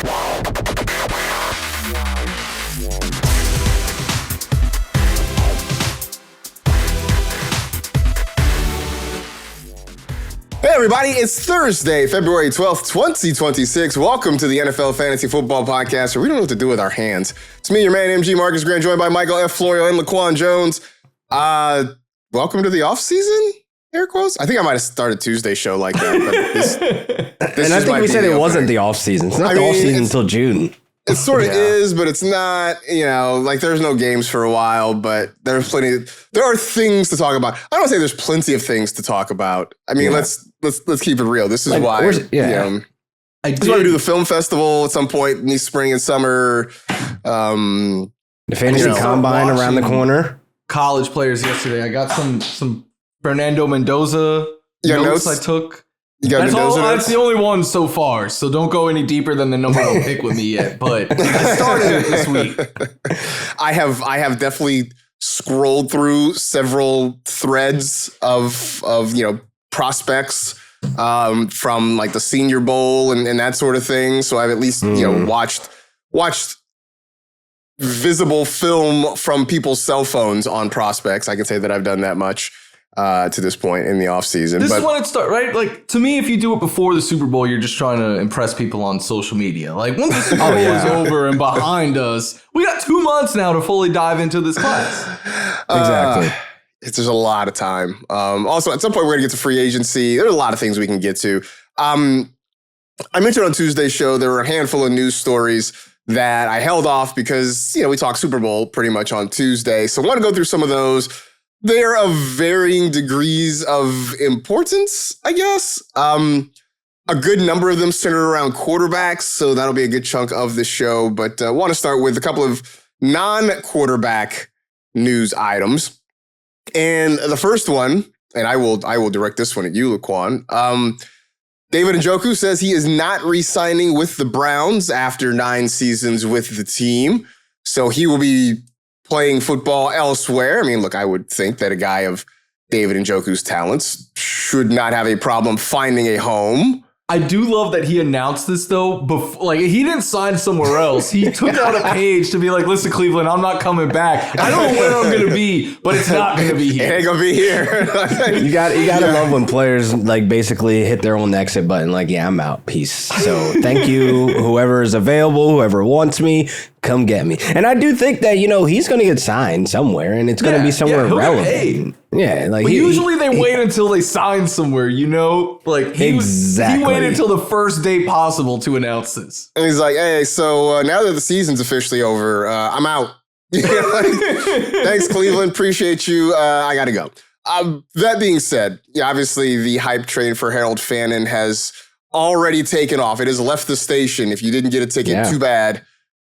Hey everybody, it's Thursday, February 12th, 2026. Welcome to the NFL Fantasy Football Podcast, where we don't know what to do with our hands. It's me, your man, MG Marcas Grant, joined by Michael F. Florio and LaQuan Jones. Welcome to the offseason, air quotes. I think I might have started Tuesday's show like that. But this and I think we said it wasn't the offseason. It's not the offseason until June. It sort of is, but it's not, like there's no games for a while, but there are things to talk about. I don't say there's plenty of things to talk about. I mean, let's keep it real. This is why, this is why we do the film festival at some point in the spring and summer. The fantasy combine around the corner. College players yesterday. I got some Fernando Mendoza notes I took. That's the only one so far, so don't go any deeper than the number one pick with me yet. But I started it this weck. I have definitely scrolled through several threads of prospects from like the Senior Bowl and that sort of thing. So I've at least watched visible film from people's cell phones on prospects. I can say that I've done that much. To this point in the offseason. This is when it starts, right? Like, to me, if you do it before the Super Bowl, you're just trying to impress people on social media. Like, once the Super Bowl is over and behind us, we got 2 months now to fully dive into this class. Exactly. There's a lot of time. Also, at some point, we're going to get to free agency. There's a lot of things we can get to. I mentioned on Tuesday's show, there were a handful of news stories that I held off because, we talked Super Bowl pretty much on Tuesday. So I want to go through some of those. They're of varying degrees of importance, I guess. A good number of them centered around quarterbacks, so that'll be a good chunk of the show. But I want to start with a couple of non-quarterback news items. And the first one, and I will direct this one at you, LaQuan. David Njoku says he is not re-signing with the Browns after 9 seasons with the team. So he will be playing football elsewhere. I mean, look, I would think that a guy of David Njoku's talents should not have a problem finding a home. I do love that he announced this, though. Like, he didn't sign somewhere else. He took out a page to be like, listen, Cleveland, I'm not coming back. I don't know where I'm going to be, but it's not going to be here. It ain't going to be here. You got to love when players, like, basically hit their own exit button. Like, yeah, I'm out. Peace. So thank you, whoever is available, whoever wants me. Come get me. And I do think that, he's going to get signed somewhere, and it's going to be somewhere relevant. Yeah, like but usually they wait until they sign somewhere, Like he waited until the first day possible to announce this. And he's like, hey, so now that the season's officially over, I'm out. Thanks, Cleveland. Appreciate you. I got to go. That being said, obviously the hype train for Harold Fannin has already taken off. It has left the station. If you didn't get a ticket, too bad.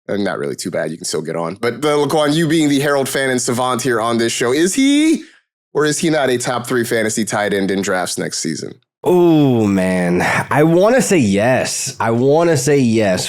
Not really too bad. You can still get on. But LaQuan, you being the Harold Fannin savant here on this show, is he or is he not a top 3 fantasy tight end in drafts next season? Oh, man. I want to say yes.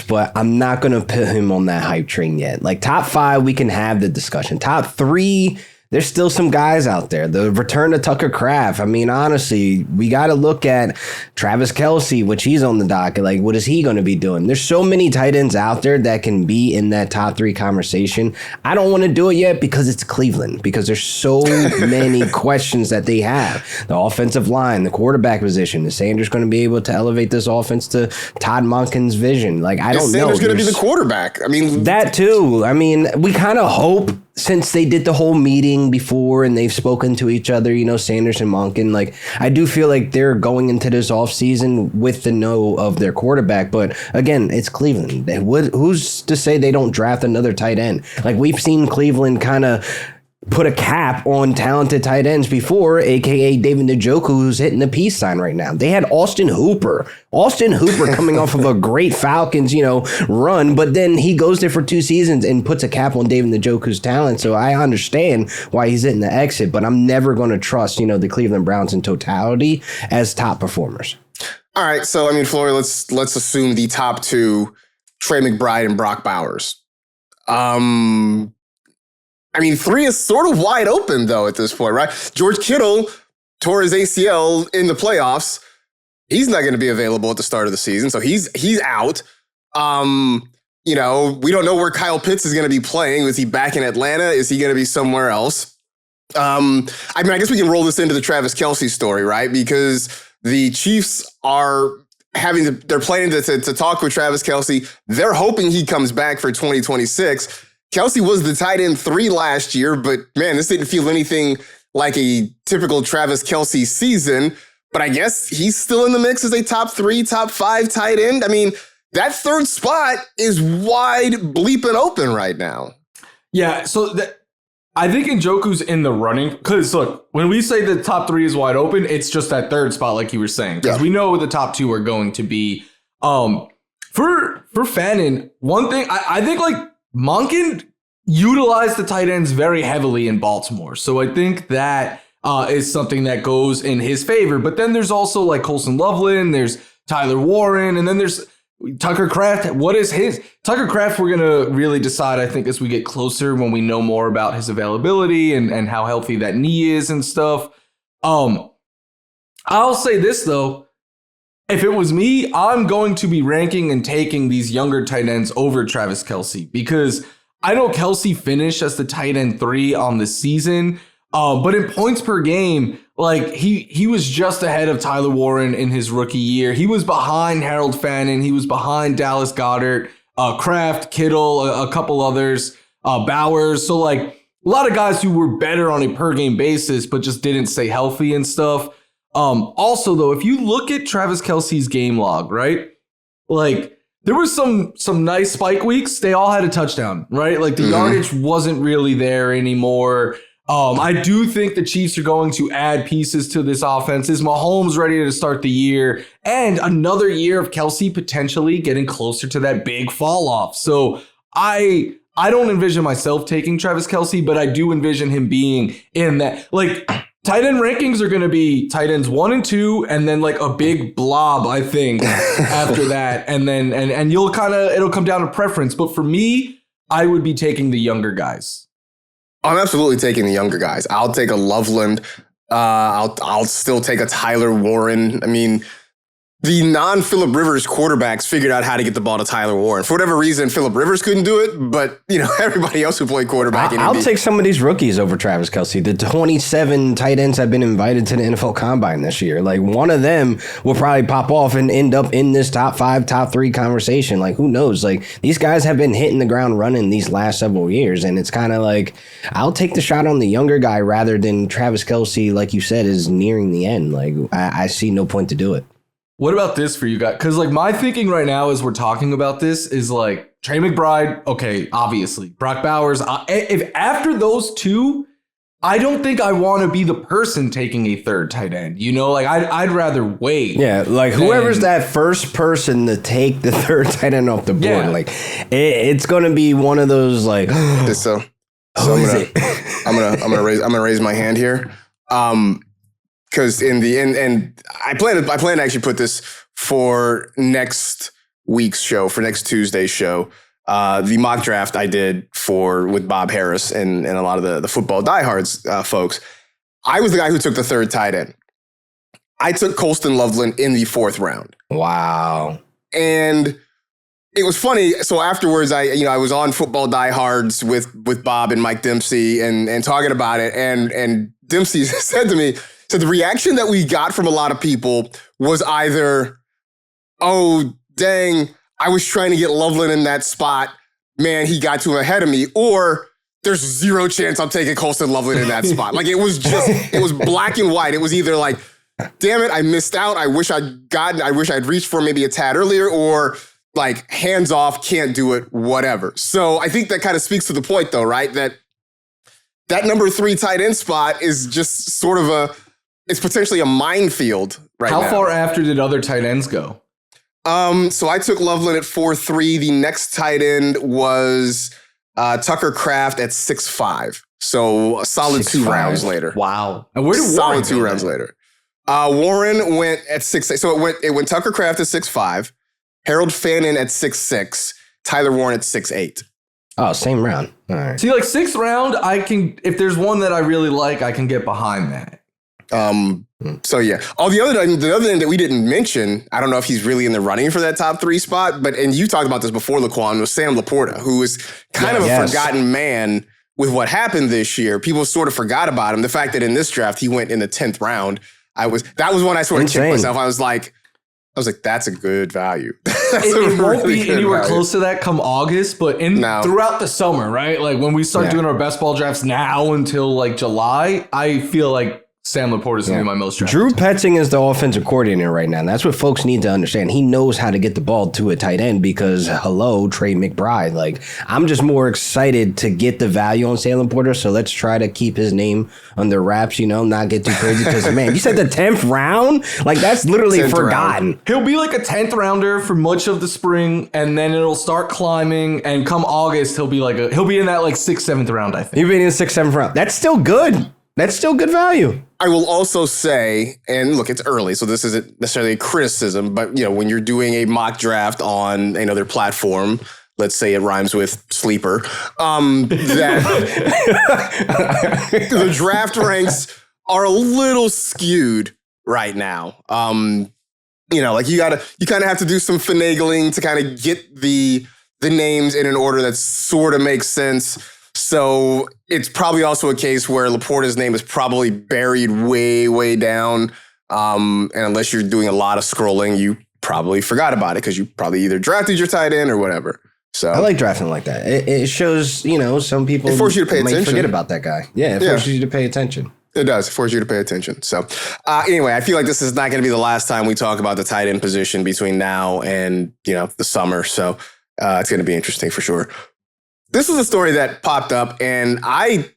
But I'm not going to put him on that hype train yet. Like, top 5, we can have the discussion. Top 3, there's still some guys out there. The return to Tucker Kraft. I mean, honestly, we got to look at Travis Kelce, which he's on the docket. Like, what is he going to be doing? There's so many tight ends out there that can be in that top 3 conversation. I don't want to do it yet because it's Cleveland, because there's so many questions that they have. The offensive line, the quarterback position. Is Sanders going to be able to elevate this offense to Todd Monken's vision? Like, I don't know. Sanders going to be the quarterback. I mean, that too. I mean, we kind of hope, since they did the whole meeting before and they've spoken to each other, Sanders and Monken, like, I do feel like they're going into this offseason with the know of their quarterback. But again, it's Cleveland. Who's to say they don't draft another tight end? Like, we've seen Cleveland kind of put a cap on talented tight ends before, a.k.a. David Njoku, who's hitting the peace sign right now. They had Austin Hooper coming off of a great Falcons, run, but then he goes there for 2 seasons and puts a cap on David Njoku's talent. So I understand why he's hitting the exit, but I'm never going to trust, the Cleveland Browns in totality as top performers. All right. So, Florio, let's assume the top 2, Trey McBride and Brock Bowers. 3 is sort of wide open, though, at this point, right? George Kittle tore his ACL in the playoffs. He's not going to be available at the start of the season, so he's out. We don't know where Kyle Pitts is going to be playing. Is he back in Atlanta? Is he going to be somewhere else? I guess we can roll this into the Travis Kelce story, right? Because the Chiefs are they're planning to talk with Travis Kelce. They're hoping he comes back for 2026. Kelce was the tight end 3 last year, but man, this didn't feel anything like a typical Travis Kelce season. But I guess he's still in the mix as a top 3, top 5 tight end. I mean, that third spot is wide bleeping open right now. Yeah, so I think Njoku's in the running. Because, look, when we say the top 3 is wide open, it's just that third spot, like you were saying. Because we know the top 2 are going to be. For Fannin, one thing, I think, like, Monken utilized the tight ends very heavily in Baltimore. So I think that is something that goes in his favor. But then there's also, like, Colson Loveland, there's Tyler Warren, and then there's Tucker Kraft. What is his? Tucker Kraft, we're going to really decide, I think, as we get closer when we know more about his availability and how healthy that knee is and stuff. I'll say this, though. If it was me, I'm going to be ranking and taking these younger tight ends over Travis Kelce because I know Kelce finished as the tight end 3 on the season, but in points per game, like he was just ahead of Tyler Warren in his rookie year. He was behind Harold Fannin. He was behind Dallas Goedert, Kraft, Kittle, a couple others, Bowers. So like a lot of guys who were better on a per game basis, but just didn't stay healthy and stuff. Also, though, if you look at Travis Kelce's game log, right, like there were some nice spike weeks. They all had a touchdown, right? Like the yardage wasn't really there anymore. I do think the Chiefs are going to add pieces to this offense. Is Mahomes ready to start the year? And another year of Kelce potentially getting closer to that big fall off. So I don't envision myself taking Travis Kelce, but I do envision him being in that. Like tight end rankings are going to be tight ends 1 and 2, and then like a big blob, I think, after that. And then and you'll it'll come down to preference. But for me, I would be taking the younger guys. I'm absolutely taking the younger guys. I'll take a Loveland. I'll still take a Tyler Warren. I mean, the non-Phillip Rivers quarterbacks figured out how to get the ball to Tyler Warren. For whatever reason, Phillip Rivers couldn't do it, but everybody else who played quarterback. I'll take some of these rookies over Travis Kelce. The 27 tight ends have been invited to the NFL Combine this year. Like one of them will probably pop off and end up in this top 5, top 3 conversation. Like who knows? Like these guys have been hitting the ground running these last several years, and it's kind of like I'll take the shot on the younger guy rather than Travis Kelce. Like you said, is nearing the end. Like I see no point to do it. What about this for you guys? Because like my thinking right now as we're talking about this is like Trey McBride, okay, obviously. Brock Bowers, if after those 2, I don't think I want to be the person taking a third tight end. Like I'd rather wait. Yeah, like whoever's that first person to take the third tight end off the board, like it's going to be one of those like. So I'm gonna raise my hand here. Because in the end, and I plan to actually put this for next week's show, for next Tuesday's show. The mock draft I did with Bob Harris and a lot of the football diehards folks. I was the guy who took the third tight end. I took Colston Loveland in the 4th round. Wow. And it was funny. So afterwards, I was on Football Diehards with Bob and Mike Dempsey and talking about it. And Dempsey said to me, so the reaction that we got from a lot of people was either, oh, dang, I was trying to get Loveland in that spot. Man, he got to ahead of me. Or there's 0 chance I'm taking Colston Loveland in that spot. Like it was black and white. It was either like, damn it, I missed out. I wish I'd reached for maybe a tad earlier, or like hands off, can't do it, whatever. So I think that kind of speaks to the point though, right? That number 3 tight end spot is just sort of it's potentially a minefield right now. How far after did other tight ends go? So I took Loveland at 4.3. The next tight end was Tucker Kraft at 6.5. So a solid 2 rounds later. Wow. And where did Warren solid 2 rounds later? Warren went at 6.8. So it went Tucker Kraft at 6.5, Harold Fannin at 6.6, Tyler Warren at 6.8. Oh, same round. All right. See, like 6th round, if there's one that I really like, I can get behind that. So, yeah. The other thing that we didn't mention, I don't know if he's really in the running for that top 3 spot, and you talked about this before, LaQuan, was Sam Laporta, who is kind of a forgotten man with what happened this year. People sort of forgot about him. The fact that in this draft, he went in the 10th round, that was when I sort of kicked myself. I was like, that's a good value. It won't be anywhere close to that come August, but throughout the summer, right? Like when we start doing our best ball drafts now until like July, I feel like Sam Laporta is going to be my most drafted. Drew Petzing is the offensive coordinator right now. And that's what folks need to understand. He knows how to get the ball to a tight end because, Trey McBride. Like, I'm just more excited to get the value on Sam Laporta. So let's try to keep his name under wraps, not get too crazy. Because, man, you said the 10th round? Like, that's literally forgotten. Round. He'll be like a 10th rounder for much of the spring, and then it'll start climbing. And come August, he'll be in that like 6th, 7th round, I think. He'll be in the 6th, 7th round. That's still good. That's still good value. I will also say, and look, it's early, so this isn't necessarily a criticism, but when you're doing a mock draft on another platform, let's say it rhymes with sleeper, that the draft ranks are a little skewed right now. Like you kind of have to do some finagling to kind of get the names in an order that sort of makes sense. So it's probably also a case where Laporta's name is probably buried way, way down. And unless you're doing a lot of scrolling, you probably forgot about it because you probably either drafted your tight end or whatever. So I like drafting like that. It shows, some people it forces you to pay attention. Forget about that guy. Yeah, it forces you to pay attention. It does. It forces you to pay attention. So anyway, I feel like this is not going to be the last time we talk about the tight end position between now and, the summer. So it's going to be interesting for sure. This was a story that popped up, and I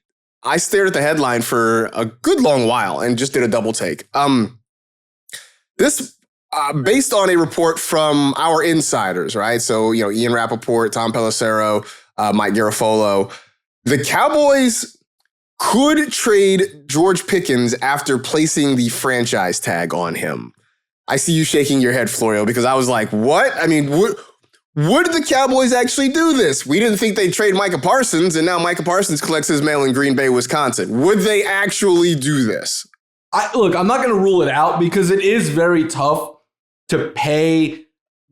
stared at the headline for a good long while and just did a double take. This, based on a report from our insiders, right? So, Ian Rappaport, Tom Pelissero, Mike Garafolo, the Cowboys could trade George Pickens after placing the franchise tag on him. I see you shaking your head, Florio, because I was like, what? I mean, would the Cowboys actually do this? We didn't think they'd trade Micah Parsons, and now Micah Parsons collects his mail in Green Bay, Wisconsin. Would they actually do this? I'm not going to rule it out because it is very tough to pay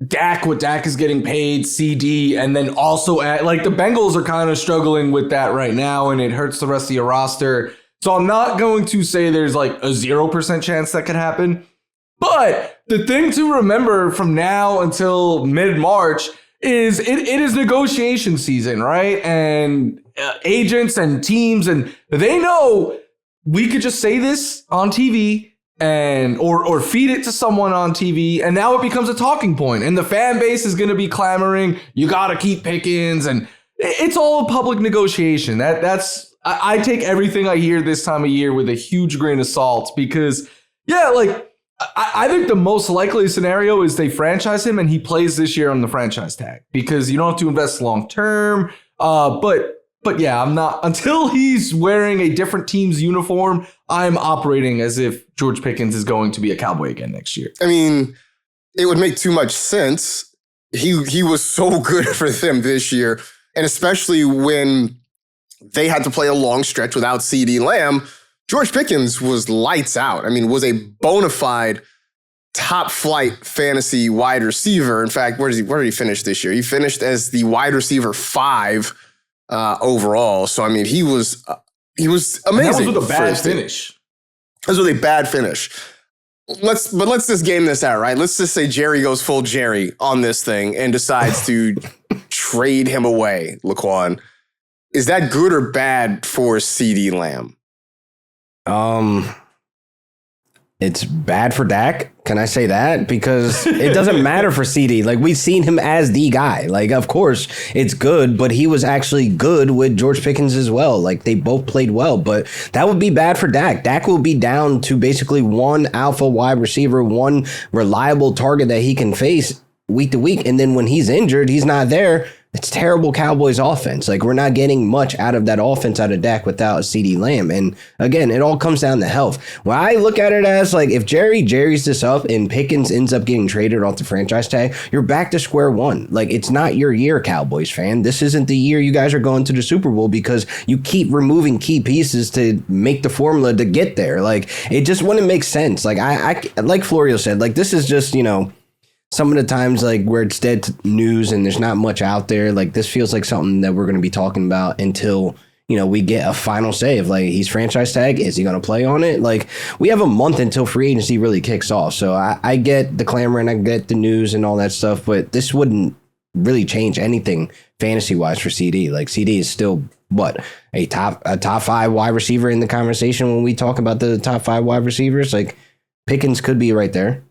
Dak what Dak is getting paid, CD, and then also add, the Bengals are kind of struggling with that right now, and it hurts the rest of your roster. So I'm not going to say there's a 0% chance that could happen. But the thing to remember from now until mid-March is it is negotiation season, right? And agents and teams, and they know we could just say this on TV or feed it to someone on TV, and now it becomes a talking point. And the fan base is going to be clamoring, you got to keep Pickens, and it's all a public negotiation. I take everything I hear this time of year with a huge grain of salt because, I think the most likely scenario is they franchise him and he plays this year on the franchise tag because you don't have to invest long term. But yeah, I'm not until he's wearing a different team's uniform. I'm operating as if George Pickens is going to be a Cowboy again next year. I mean, it would make too much sense. He was so good for them this year, and especially when they had to play a long stretch without CeeDee Lamb. George Pickens was lights out. I mean, was a bona fide top flight fantasy wide receiver. In fact, where did he finish this year? He finished as the wide receiver 5 overall. So, I mean, he was amazing. And that was with a bad finish. That was with a bad finish. Let's just game this out, right? Let's just say Jerry goes full Jerry on this thing and decides to trade him away, LaQuan. Is that good or bad for CeeDee Lamb? It's bad for Dak. Can I say that? Because it doesn't matter for CD. We've seen him as the guy. Of course, it's good, but he was actually good with George Pickens as well. They both played well, but that would be bad for Dak. Dak will be down to basically one alpha wide receiver, one reliable target that he can face week to week. And then when he's injured, he's not there. it's terrible Cowboys offense. Like, we're not getting much out of that offense out of Dak without CeeDee Lamb. And again, it all comes down to health. When I look at it as like, if Jerry's this up and Pickens ends up getting traded off the franchise tag, you're back to square one. Like, it's not your year, Cowboys fan. This isn't the year you guys are going to the Super Bowl because you keep removing key pieces to make the formula to get there. Like, it just wouldn't make sense. Like, I like Florio said, like, this is just, some of the times like where it's dead news and there's not much out there. Like, this feels like something that we're going to be talking about until, we get a final say of like, he's franchise tag. Is he going to play on it? Like, we have a month until free agency really kicks off. So I get the clamor and I get the news and all that stuff, but this wouldn't really change anything fantasy wise for CD. Like, CD is still a top 5 wide receiver in the conversation. When we talk about the top 5 wide receivers, like Pickens could be right there.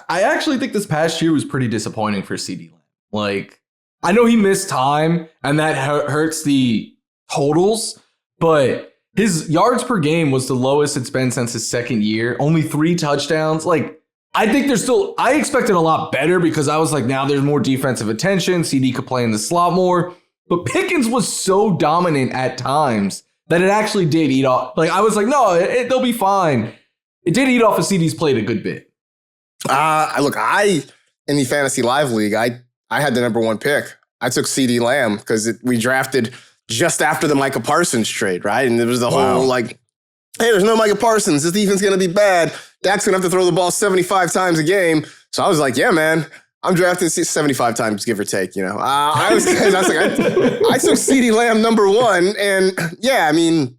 I actually think this past year was pretty disappointing for CeeDee Lamb. Like, I know he missed time and that hurts the totals, but his yards per game was the lowest it's been since his second year. Only 3 touchdowns. Like, I think I expected a lot better because I was like, now there's more defensive attention. CD could play in the slot more. But Pickens was so dominant at times that it actually did eat off. Like, I was like, no, they'll be fine. It did eat off of CD's played a good bit. In the Fantasy Live League, I had the number 1 pick. I took CeeDee Lamb because we drafted just after the Micah Parsons trade, right? And there was the whole like, hey, there's no Micah Parsons. This defense is going to be bad. Dak's going to have to throw the ball 75 times a game. So I was like, yeah, man, I'm drafting 75 times, give or take, I took CeeDee Lamb number 1. And yeah, I mean,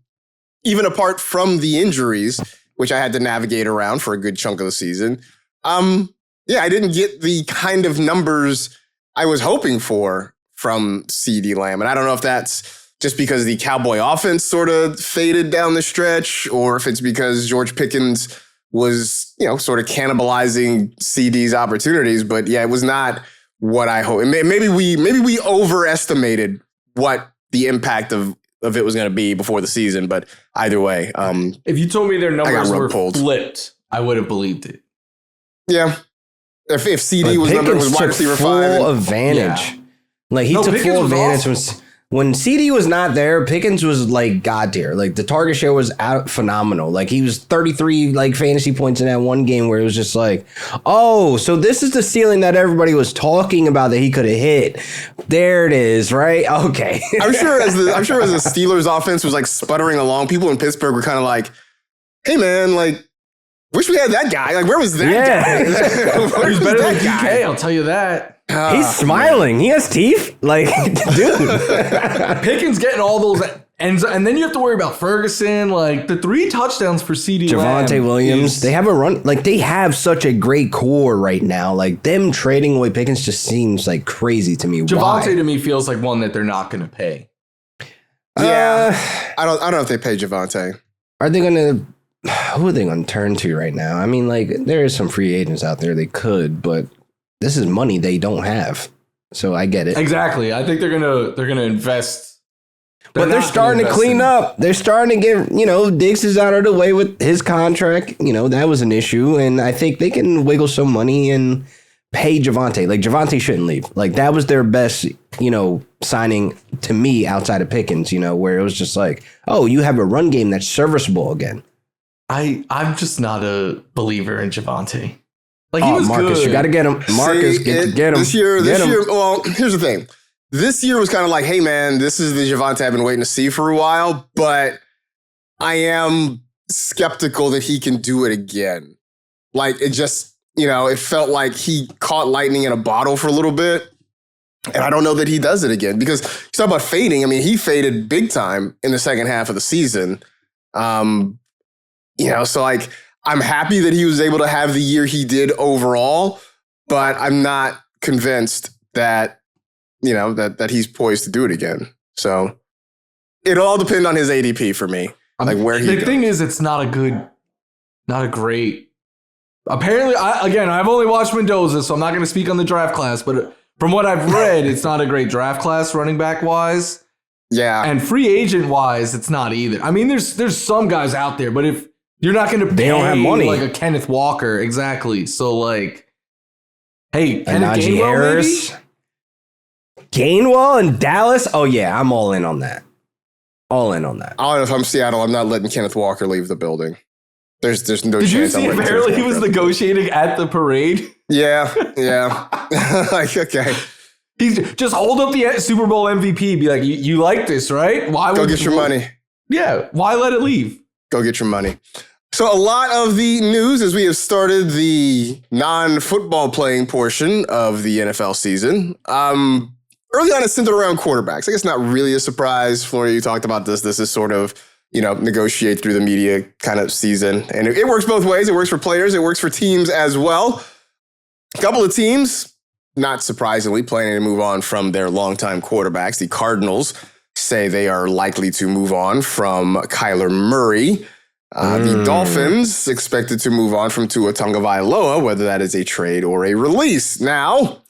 even apart from the injuries, which I had to navigate around for a good chunk of the season, I didn't get the kind of numbers I was hoping for from CeeDee Lamb. And I don't know if that's just because the Cowboy offense sort of faded down the stretch, or if it's because George Pickens was, sort of cannibalizing CD's opportunities. But yeah, it was not what I hoped. Maybe we overestimated what the impact of it was going to be before the season. But either way, if you told me their numbers were flipped, I would have believed it. Yeah. If CD was wide receiver 5. Full advantage. Yeah. Like, he took Pickens full advantage awesome. When CD was not there. Pickens was like god tier. Like, the target share was phenomenal. Like, he was 33 like fantasy points in that one game where it was just like, oh, so this is the ceiling that everybody was talking about that he could have hit. There it is, right? Okay. I'm sure as the Steelers offense was like sputtering along, people in Pittsburgh were kind of like, hey man, like, wish we had that guy. Like, where was that guy? He's better than DK, I'll tell you that. He's smiling. Man. He has teeth. Like, dude. Pickens getting all those ends. And then you have to worry about Ferguson. Like, the 3 touchdowns for CeeDee Lamb. Javonte Williams. They have a run. Like, they have such a great core right now. Like, them trading away Pickens just seems like crazy to me. Javonte to me feels like one that they're not going to pay. Yeah. I don't know if they pay Javonte. Are they going to... Who are they going to turn to right now? I mean, like, there is some free agents out there they could, but this is money they don't have. So I get it. Exactly. I think they're gonna invest. But they're starting to clean up. They're starting to get, Diggs is out of the way with his contract. That was an issue. And I think they can wiggle some money and pay Javonte. Like, Javonte shouldn't leave. Like, that was their best, signing to me outside of Pickens, where it was just like, oh, you have a run game that's serviceable again. I'm just not a believer in Javonte. Like, he was Marcus, good. You got to get him. Marcus, get him. This year, well, here's the thing. This year was kind of like, hey, man, this is the Javonte I've been waiting to see for a while, but I am skeptical that he can do it again. Like, it just, it felt like he caught lightning in a bottle for a little bit, and I don't know that he does it again, because you talk about fading. I mean, he faded big time in the second half of the season. So like, I'm happy that he was able to have the year he did overall, but I'm not convinced that, that he's poised to do it again. So it'll all depend on his ADP for me. Like, where he goes. The thing is, it's not a great. Apparently, I've only watched Mendoza, so I'm not going to speak on the draft class, but from what I've read, it's not a great draft class running back wise. Yeah. And free agent wise, it's not either. I mean, there's some guys out there, but if you're not going to pay, they don't have money. Like a Kenneth Walker. Exactly. So, like, hey, Kenneth Najee Harris. Maybe? Gainwell in Dallas? Oh, yeah, I'm all in on that. All in on that. I don't know if I'm Seattle. I'm not letting Kenneth Walker leave the building. There's no chance. Did you see apparently he was negotiating at the parade? Yeah. Like, okay. He's just hold up the Super Bowl MVP. Be like, you like this, right? Why go get your money? Yeah. Why let it leave? Go get your money. So a lot of the news as we have started the non-football playing portion of the NFL season. Early on, it's centered around quarterbacks. I guess not really a surprise. Florio, you talked about this. This is sort of, negotiate through the media kind of season. And it works both ways. It works for players. It works for teams as well. A couple of teams, not surprisingly, planning to move on from their longtime quarterbacks. The Cardinals say they are likely to move on from Kyler Murray. The Dolphins expected to move on from Tua Tagovailoa, whether that is a trade or a release. Now,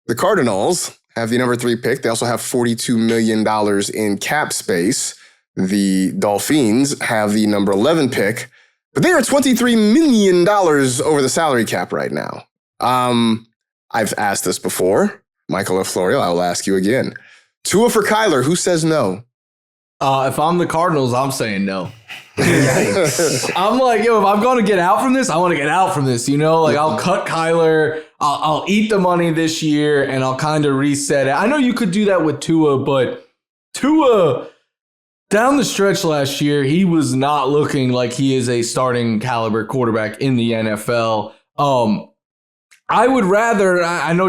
the Cardinals have the number 3 pick. They also have $42 million in cap space. The Dolphins have the number 11 pick, but they are $23 million over the salary cap right now. I've asked this before. Michael or Florio, I will ask you again. Tua for Kyler, who says no? If I'm the Cardinals, I'm saying no. I'm like, if I'm going to get out from this, I want to get out from this, Like, I'll cut Kyler, I'll eat the money this year, and I'll kind of reset it. I know you could do that with Tua, but Tua, down the stretch last year, he was not looking like he is a starting caliber quarterback in the NFL. I would rather, I know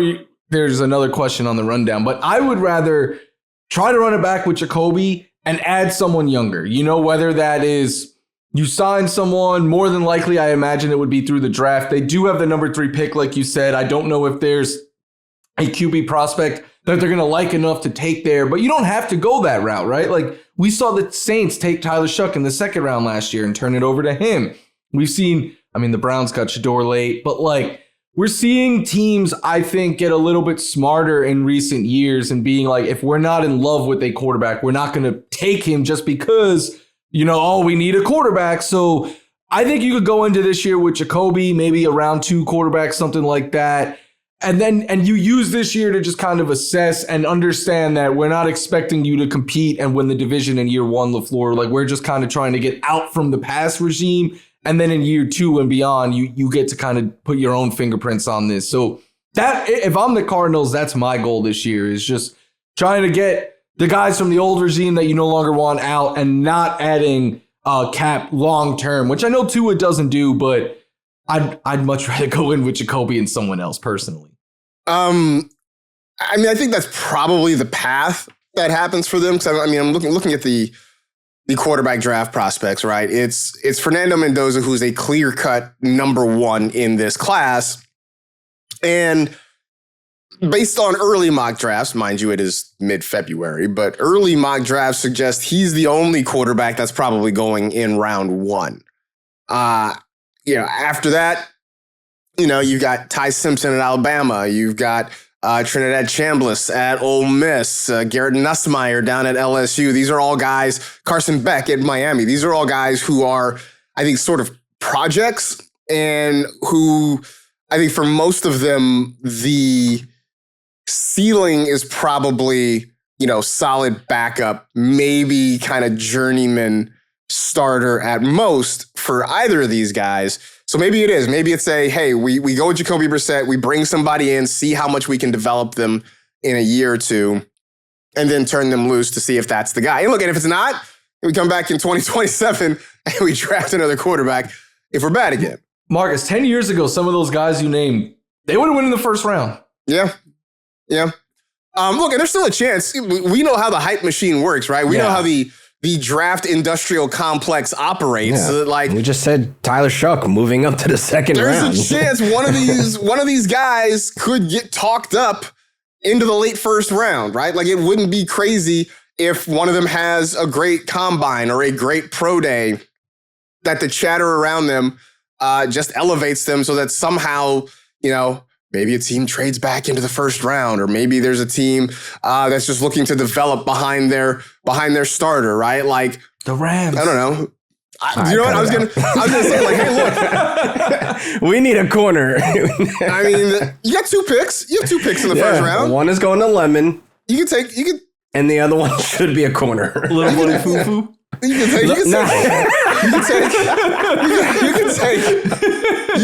there's another question on the rundown, but I would rather try to run it back with Jacoby and add someone younger, whether that is you sign someone, more than likely, I imagine it would be through the draft. They do have the number 3 pick, like you said. I don't know if there's a QB prospect that they're going to like enough to take there, but you don't have to go that route, right? Like we saw the Saints take Tyler Shuck in the 2nd round last year and turn it over to him. We've seen, the Browns got Shador late, but we're seeing teams, I think, get a little bit smarter in recent years and being like, if we're not in love with a quarterback, we're not going to take him just because, we need a quarterback. So I think you could go into this year with Jacoby, maybe a round 2 quarterback, something like that. And you use this year to just kind of assess and understand that we're not expecting you to compete and win the division in year 1, LaFleur. Like we're just kind of trying to get out from the past regime. And then in year 2 and beyond, you get to kind of put your own fingerprints on this. So that if I'm the Cardinals, that's my goal this year is just trying to get the guys from the old regime that you no longer want out and not adding cap long term, which I know Tua doesn't do, but I'd much rather go in with Jacoby and someone else personally. I think that's probably the path that happens for them. Because I'm looking at the quarterback draft prospects, right? It's Fernando Mendoza, who's a clear-cut number 1 in this class. And based on early mock drafts, mind you, it is mid-February, but early mock drafts suggest he's the only quarterback that's probably going in round 1. After that, you've got Ty Simpson at Alabama. You've got Trinidad Chambliss at Ole Miss, Garrett Nussmeier down at LSU. These are all guys, Carson Beck at Miami. These are all guys who are, I think, sort of projects and who, I think for most of them, the ceiling is probably, solid backup, maybe kind of journeyman starter at most for either of these guys. So maybe it is. Maybe it's hey, we go with Jacoby Brissett, we bring somebody in, see how much we can develop them in a year or two, and then turn them loose to see if that's the guy. And look, and if it's not, we come back in 2027 and we draft another quarterback if we're bad again. Marcus, 10 years ago, some of those guys you named, they would have won in the first round. Yeah. Look, and there's still a chance. We know how the hype machine works, right? We know how the draft industrial complex operates. We just said Tyler Shuck moving up to the 2nd round. There's a chance one of these guys could get talked up into the late 1st round, right? Like it wouldn't be crazy if one of them has a great combine or a great pro day that the chatter around them just elevates them so that somehow, maybe a team trades back into the 1st round, or maybe there's a team that's just looking to develop behind their starter, right? Like the Rams. I don't know. You know what? I was gonna say, hey, look, we need a corner. you got 2 picks. You have 2 picks in the 1st round. One is going to Lemon. And the other one should be a corner. Little buddy foo-foo. You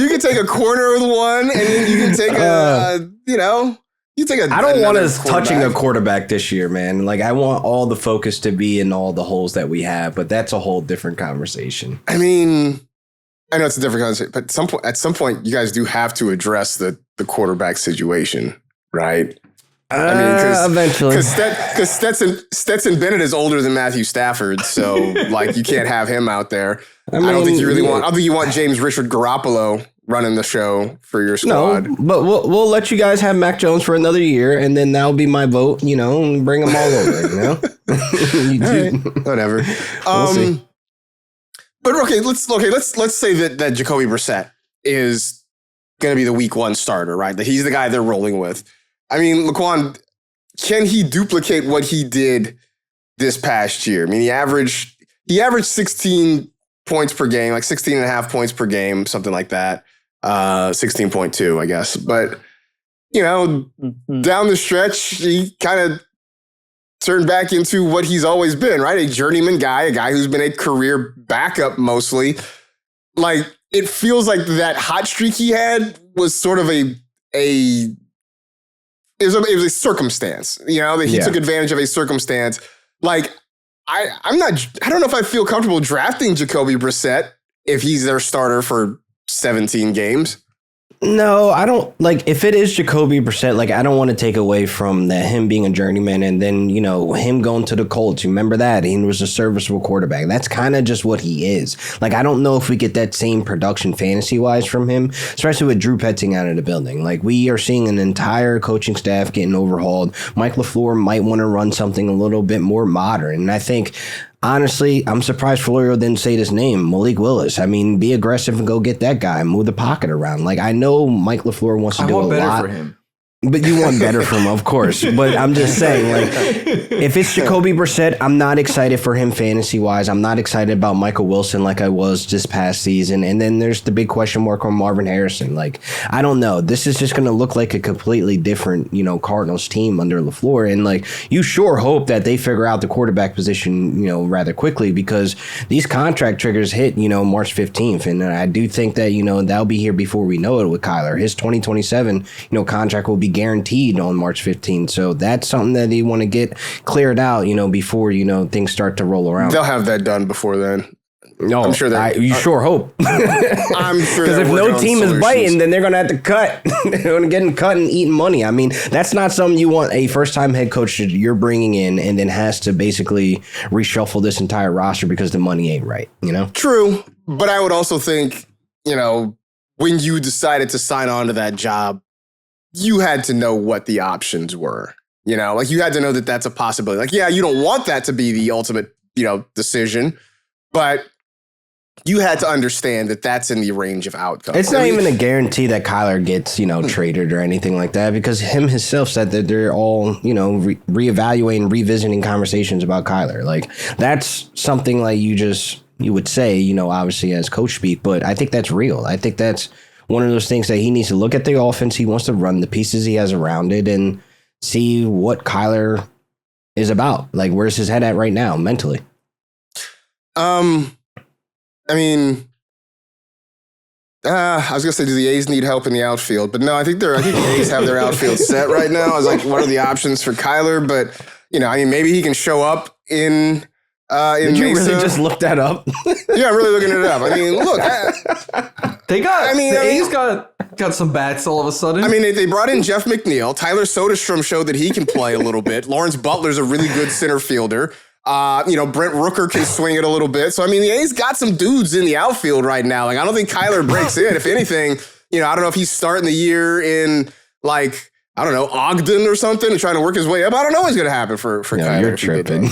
can take a corner with one, and then you can take I don't want us touching a quarterback this year, man. Like, I want all the focus to be in all the holes that we have, but that's a whole different conversation. I mean, I know it's a different conversation, but at some point, you guys do have to address the quarterback situation, right? I mean, eventually, because Stetson Bennett is older than Matthew Stafford, so like you can't have him out there. I don't think you really want. I don't think you want James Richard Garoppolo running the show for your squad. No, but we'll let you guys have Mac Jones for another year, and then that'll be my vote. And bring them all over. Right, whatever. We'll see. But let's say that Jacoby Brissett is going to be the week 1 starter, right? That he's the guy they're rolling with. I mean, LaQuan, can he duplicate what he did this past year? I mean, he averaged 16 points per game, like 16 and a half points per game, something like that. 16.2, I guess. But, down the stretch, he kind of turned back into what he's always been, right? A journeyman guy, a guy who's been a career backup mostly. Like, it feels like that hot streak he had was sort of it was a circumstance, that he took advantage of a circumstance. Like, I don't know if I feel comfortable drafting Jacoby Brissett if he's their starter for 17 games. No, I don't. Like, if it is Jacoby Brissett, like, I don't want to take away from that him being a journeyman and then, him going to the Colts. You remember that? He was a serviceable quarterback. That's kind of just what he is. Like, I don't know if we get that same production fantasy-wise from him, especially with Drew Petzing out of the building. Like, we are seeing an entire coaching staff getting overhauled. Mike LaFleur might want to run something a little bit more modern. And I think, honestly, I'm surprised Florio didn't say his name, Malik Willis. I mean, be aggressive and go get that guy, move the pocket around. Like, I know Mike LaFleur wants to do a lot. For him. But you want better from him, of course. But I'm just saying, like, if it's Jacoby Brissett, I'm not excited for him fantasy-wise. I'm not excited about Michael Wilson like I was this past season. And then there's the big question mark on Marvin Harrison. Like, I don't know. This is just going to look like a completely different, Cardinals team under LaFleur. And, like, you sure hope that they figure out the quarterback position, rather quickly because these contract triggers hit, March 15th. And I do think that, that'll be here before we know it with Kyler. His 2027, contract will be guaranteed on March 15th. So that's something that they want to get cleared out, before, things start to roll around. They'll have that done before then. No, I'm sure you sure hope. I'm sure because if no team is biting, then they're going to have to cut. They're going to get cut and eating money. I mean, that's not something you want a first-time head coach that you're bringing in and then has to basically reshuffle this entire roster because the money ain't right, True. But I would also think, when you decided to sign on to that job, you had to know what the options were, like you had to know that that's a possibility. Like, yeah, you don't want that to be the ultimate, decision, but you had to understand that that's in the range of outcomes. It's not even a guarantee that Kyler gets, traded or anything like that because himself said that they're all, reevaluating, revisiting conversations about Kyler. Like, that's something like you would say, obviously as coach speak, but I think that's real. I think that's one of those things that he needs to look at the offense he wants to run, the pieces he has around it, and see what Kyler is about. Like, where's his head at right now, mentally? I was gonna say, do the A's need help in the outfield? But no, I think the A's have their outfield set right now. I was like, what are the options for Kyler? But maybe he can show up in Did you Mesa. Really just look that up? Yeah, I'm really looking it up. I mean, look, the A's got some bats all of a sudden. I mean, they brought in Jeff McNeil. Tyler Soderstrom showed that he can play a little bit. Lawrence Butler's a really good center fielder. Brent Rooker can swing it a little bit. So, I mean, the A's got some dudes in the outfield right now. Like, I don't think Kyler breaks in. If anything, I don't know if he's starting the year in, like, I don't know, Ogden or something and trying to work his way up. I don't know what's going to happen for Kyler. You're tripping.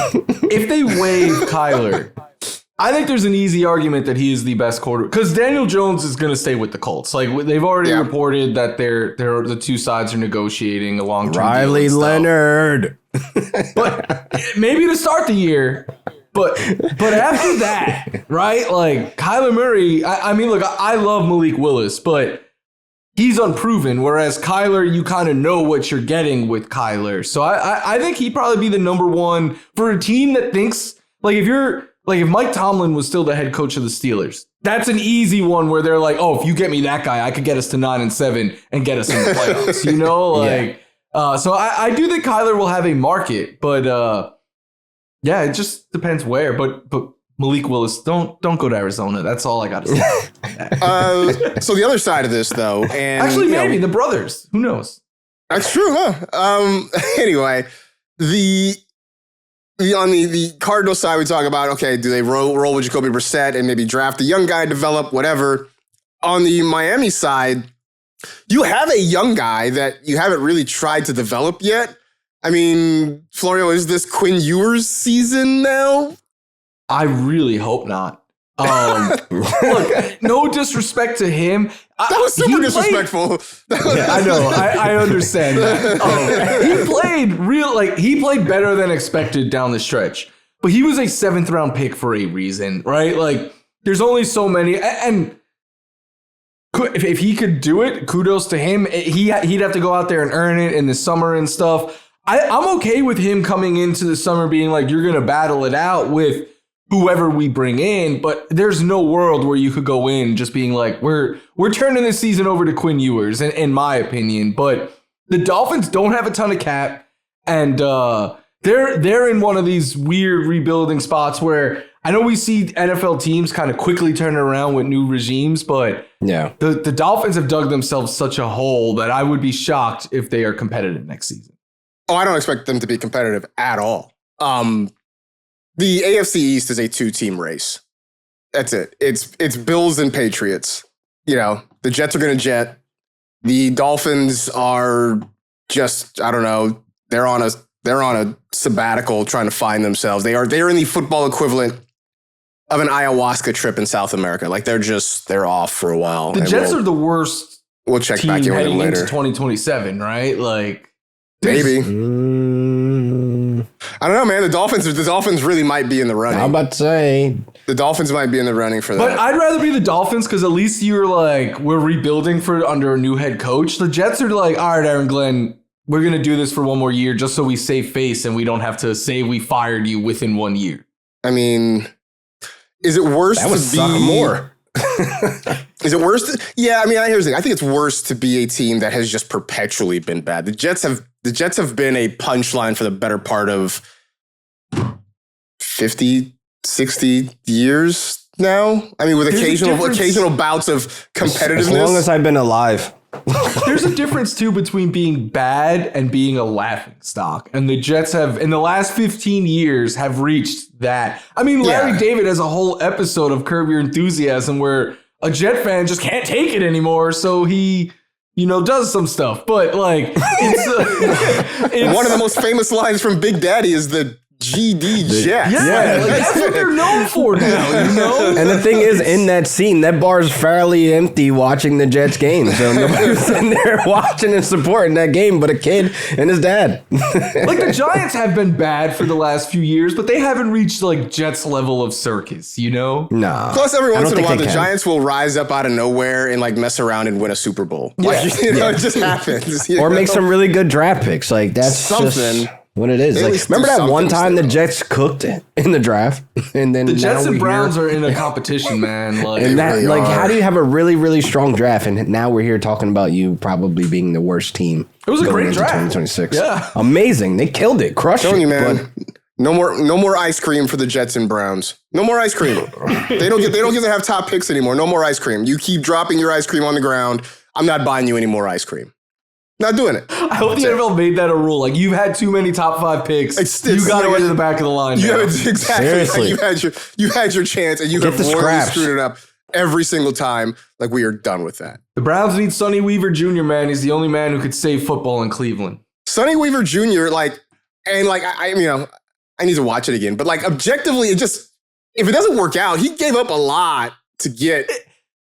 If they waive Kyler, I think there's an easy argument that he is the best quarterback because Daniel Jones is going to stay with the Colts. Like, they've already reported that the two sides are negotiating a long-term Riley deal Leonard. But maybe to start the year. But after that, right? Like, Kyler Murray, I mean, look, I love Malik Willis, but he's unproven, whereas Kyler, you kind of know what you're getting with Kyler. So I think he'd probably be the number one for a team that thinks, if Mike Tomlin was still the head coach of the Steelers, that's an easy one where they're like, oh, if you get me that guy, I could get us to 9-7 and get us in the playoffs, So I do think Kyler will have a market, but it just depends where. But Malik Willis, don't go to Arizona. That's all I got to say. So the other side of this, though, and actually, maybe the brothers. Who knows? That's true, huh? Anyway, on the Cardinals side, we talk about, okay, do they roll with Jacoby Brissett and maybe draft a young guy, develop, whatever. On the Miami side, you have a young guy that you haven't really tried to develop yet. I mean, Florio, is this Quinn Ewers season now? I really hope not. Look, no disrespect to him. That was super disrespectful. I know. I understand that. He played better than expected down the stretch. But he was a 7th round pick for a reason, right? Like, there's only so many. And if he could do it, kudos to him. He'd have to go out there and earn it in the summer and stuff. I'm okay with him coming into the summer being like, you're going to battle it out with whoever we bring in, but there's no world where you could go in just being like, we're turning this season over to Quinn Ewers, in my opinion. But the Dolphins don't have a ton of cap, and they're in one of these weird rebuilding spots where I know we see NFL teams kind of quickly turn around with new regimes, but the Dolphins have dug themselves such a hole that I would be shocked if they are competitive next season. Oh, I don't expect them to be competitive at all. The AFC East is a 2-team race. That's it. It's Bills and Patriots. The Jets are going to jet. The Dolphins are just, I don't know. They're on a sabbatical trying to find themselves. They are in the football equivalent of an ayahuasca trip in South America. Like they're off for a while. The Jets are the worst. We'll check team back in with them later. Into 2027, right? Like maybe. I don't know, man. The Dolphins really might be in the running. I'm about to say the Dolphins might be in the running for that. But I'd rather be the Dolphins because at least you're like, we're rebuilding under a new head coach. The Jets are like, all right, Aaron Glenn, we're going to do this for one more year just so we save face and we don't have to say we fired you within 1 year. I mean, is it worse to be more? Is it worse? Yeah, I mean, here's the thing. I think it's worse to be a team that has just perpetually been bad. The Jets have been a punchline for the better part of 50, 60 years now. I mean, with occasional bouts of competitiveness. As long as I've been alive. There's a difference, too, between being bad and being a laughing stock. And the Jets have, in the last 15 years, have reached that. I mean, Larry David has a whole episode of Curb Your Enthusiasm where a Jet fan just can't take it anymore. So he, does some stuff. But, like, it's one of the most famous lines from Big Daddy is the GD Jets. Yeah, that's what they're known for now, And the thing is, in that scene, that bar is fairly empty watching the Jets game. So nobody's sitting there watching and supporting that game but a kid and his dad. Like, the Giants have been bad for the last few years, but they haven't reached, like, Jets level of circus, Nah. Plus, every once in a while, the Giants will rise up out of nowhere and, like, mess around and win a Super Bowl. It just happens. Or make some really good draft picks. Like, that's something. Just what it is. Like, remember that one time the Jets cooked in the draft, and then the Jets and Browns are in a competition, man. Like, and that, really how do you have a really, really strong draft, and now we're here talking about you probably being the worst team? It was a great draft. 2026. Yeah, amazing. They killed it, crushed it, man. No more ice cream for the Jets and Browns. No more ice cream. They don't get to have top picks anymore. No more ice cream. You keep dropping your ice cream on the ground. I'm not buying you any more ice cream. Not doing it. I hope the NFL made that a rule. Like, you've had too many top 5 picks. You got to get to the back of the line. Exactly. Seriously. You had your chance, and you have royally screwed it up every single time. Like, we are done with that. The Browns need Sonny Weaver Jr., man. He's the only man who could save football in Cleveland. Sonny Weaver Jr., I need to watch it again. But, like, objectively, if it doesn't work out, he gave up a lot to get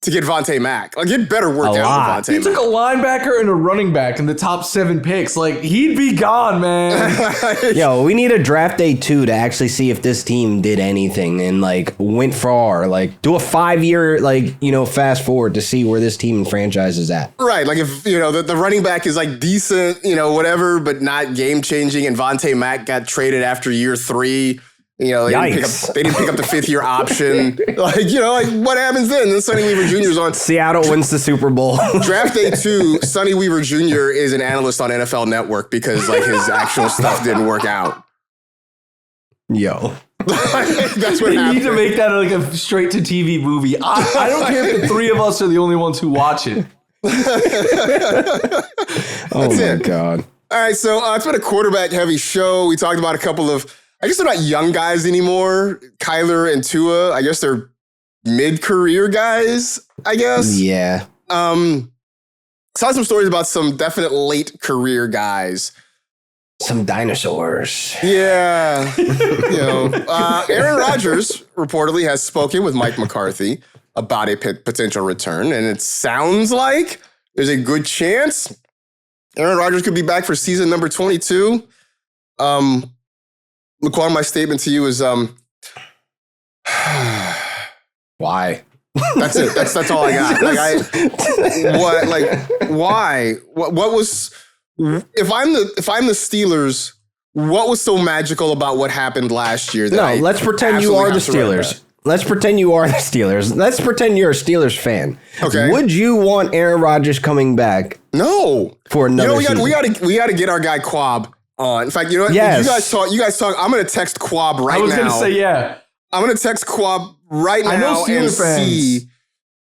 to get Vontae Mack. Like, it better work out with Vontae Mack. He took a linebacker and a running back in the top 7 picks. Like, he'd be gone, man. Yo, we need a draft day 2 to actually see if this team did anything and, like, went far. Like, do a 5-year, like, fast forward to see where this team and franchise is at. Right. Like, if, the running back is, like, decent, whatever, but not game-changing, and Vontae Mack got traded after year 3. They didn't pick up the 5th-year option. Like, what happens then? Then Sonny Weaver Jr. is on. Seattle wins the Super Bowl. Draft day 2, Sonny Weaver Jr. is an analyst on NFL Network because, like, his actual stuff didn't work out. Yo. That's what happened. You need to make that like a straight-to-TV movie. I don't care if the 3 of us are the only ones who watch it. Oh, my God. All right, so it's been a quarterback-heavy show. We talked about a couple of, I guess they're not young guys anymore. Kyler and Tua, I guess they're mid-career guys, I guess. Yeah. Saw some stories about some definite late career guys. Some dinosaurs. Yeah. Aaron Rodgers reportedly has spoken with Mike McCarthy about a potential return, and it sounds like there's a good chance Aaron Rodgers could be back for season number 22. LaQuan, my statement to you is, why? That's it. That's all I got. Why? What was, if I'm the Steelers, what was so magical about what happened last year? Let's pretend you are the Steelers. Let's pretend you are the Steelers. Let's pretend you're a Steelers fan. Okay. Would you want Aaron Rodgers coming back? No. For another season? We gotta get our guy Quab on. In fact, you know what? Yes. You guys talk. I'm gonna text Quab right now. I was gonna say, yeah. I'm gonna text Quab right now. I know Steelers fans see.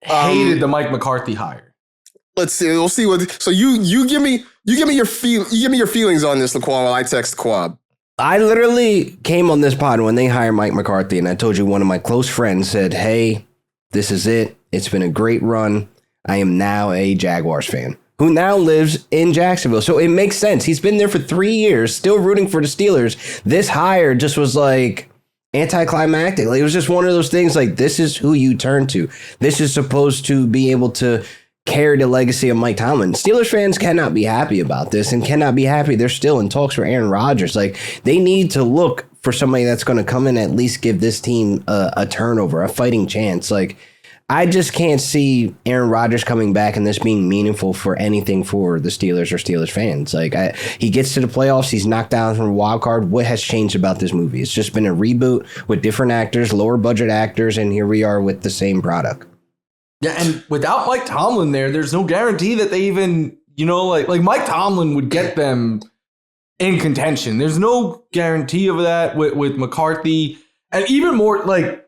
Hated the Mike McCarthy hire. Let's see. We'll see what. So you give me your feelings on this, LaQuan, while I text Quab. I literally came on this pod when they hired Mike McCarthy, and I told you one of my close friends said, "Hey, this is it. It's been a great run. I am now a Jaguars fan who now lives in Jacksonville." So it makes sense. He's been there for 3 years, still rooting for the Steelers. This hire just was like anticlimactic. Like, it was just one of those things like, this is who you turn to. This is supposed to be able to carry the legacy of Mike Tomlin. Steelers fans cannot be happy about this and cannot be happy they're still in talks for Aaron Rodgers. Like, they need to look for somebody that's going to come in and at least give this team a turnover, a fighting chance. Like, I just can't see Aaron Rodgers coming back and this being meaningful for anything for the Steelers or Steelers fans. Like, he gets to the playoffs, he's knocked down from a wild card. What has changed about this movie? It's just been a reboot with different actors, lower budget actors, and here we are with the same product. Yeah, and without Mike Tomlin there's no guarantee that they even, like Mike Tomlin would get them in contention. There's no guarantee of that with McCarthy. And even more, like,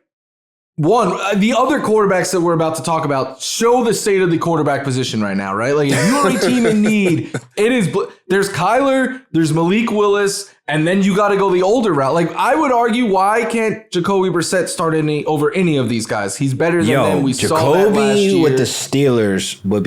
the other quarterbacks that we're about to talk about show the state of the quarterback position right now, right? Like, if you're a team in need, there's Kyler, there's Malik Willis, and then you got to go the older route. Like, I would argue, why can't Jacoby Brissett start over any of these guys? He's better than them. We saw that last year. With the Steelers would